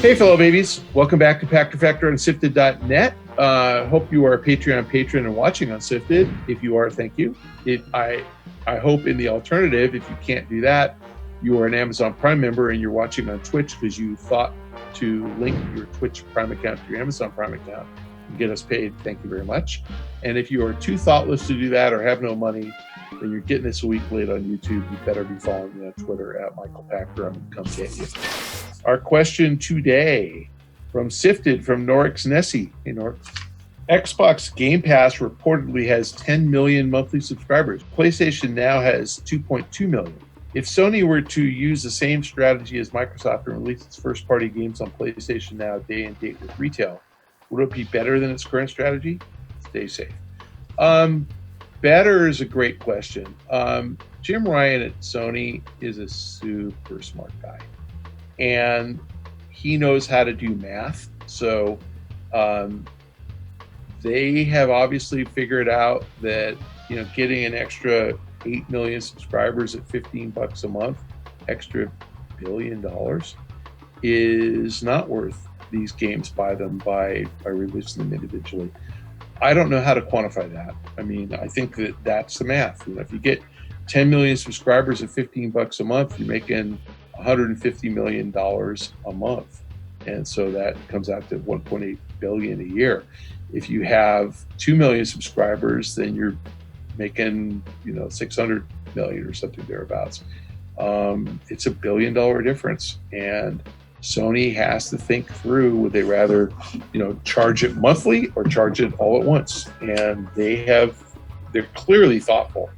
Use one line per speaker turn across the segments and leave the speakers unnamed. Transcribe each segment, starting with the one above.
Hey, fellow babies. Welcome back to Pachter Factor on SIFTD.net. Hope you are a Patreon patron and watching on SIFTD. If you are, thank you. I hope in the alternative, if you can't do that, you are an Amazon Prime member and you're watching on Twitch because you thought to link your Twitch Prime account to your Amazon Prime account and get us paid. Thank you very much. And if you are too thoughtless to do that or have no money, then you're getting this a week late on YouTube. You better be following me on Twitter at Michael Pachter. I'm going to come get you. Our question today from SIFTD from Norix Nessie. Hey, Norix. Xbox Game Pass reportedly has 10 million monthly subscribers. PlayStation now has 2.2 million. If Sony were to use the same strategy as Microsoft and release its first-party games on PlayStation Now day and date with retail, would it be better than its current strategy? Stay safe. Better is a great question. Jim Ryan at Sony is a super smart guy. And he knows how to do math. So they have obviously figured out that, getting an extra 8 million subscribers at $15 a month, extra $1 billion, is not worth these games by releasing them individually. I don't know how to quantify that. I mean, I think that's the math. If you get 10 million subscribers at $15 a month, you're making $150 million a month. And so that comes out to 1.8 billion a year. If you have 2 million subscribers, then you're making, 600 million or something thereabouts. It's $1 billion difference. And Sony has to think through, would they rather, charge it monthly or charge it all at once? And they're clearly thoughtful.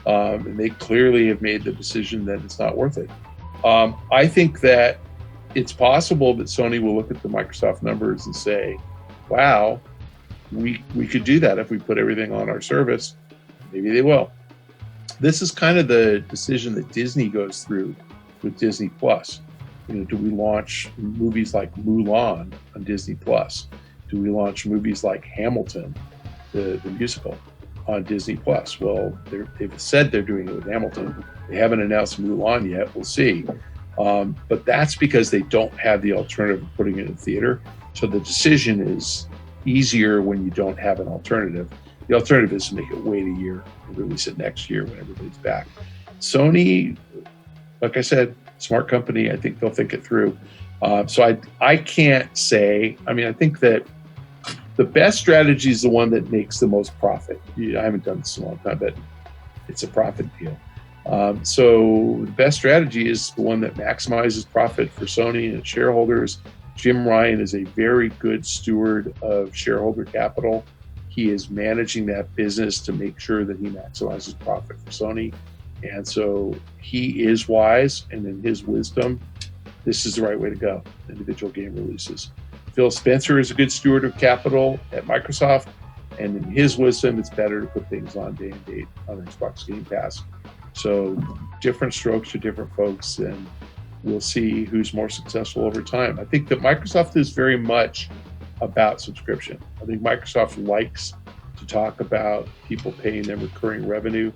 And they clearly have made the decision that it's not worth it. I think that it's possible that Sony will look at the Microsoft numbers and say, wow, we could do that if we put everything on our service. Maybe they will. This is kind of the decision that Disney goes through with Disney Plus. Do we launch movies like Mulan on Disney Plus? Do we launch movies like Hamilton, the musical, on Disney Plus? Well, they've said they're doing it with Hamilton. They haven't announced Mulan yet. We'll see. But that's because they don't have the alternative of putting it in theater. So the decision is easier when you don't have an alternative. The alternative is to make it wait a year and release it next year when everybody's back. Sony, like I said, smart company. I think they'll think it through. So I can't say. I mean, I think that the best strategy is the one that makes the most profit. I haven't done this in a long time, but it's a profit deal. So the best strategy is the one that maximizes profit for Sony and its shareholders. Jim Ryan is a very good steward of shareholder capital. He is managing that business to make sure that he maximizes profit for Sony. And so he is wise, and in his wisdom, this is the right way to go, individual game releases. Phil Spencer is a good steward of capital at Microsoft, and in his wisdom, it's better to put things on day and date on Xbox Game Pass. So different strokes for different folks, and we'll see who's more successful over time. I think that Microsoft is very much about subscription. I think Microsoft likes to talk about people paying them recurring revenue.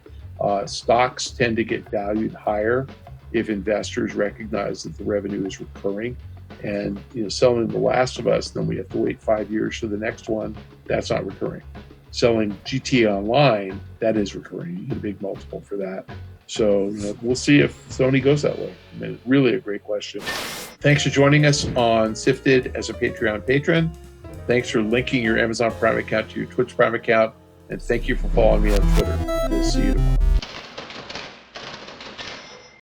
Stocks tend to get valued higher if investors recognize that the revenue is recurring. And selling The Last of Us, then we have to wait 5 years for the next one. That's not recurring. Selling GTA Online, that is recurring. You get a big multiple for that. So we'll see if Sony goes that way. I mean, it's really a great question. Thanks for joining us on SIFTD as a Patreon patron. Thanks for linking your Amazon Prime account to your Twitch Prime account. And thank you for following me on Twitter. We'll see you tomorrow.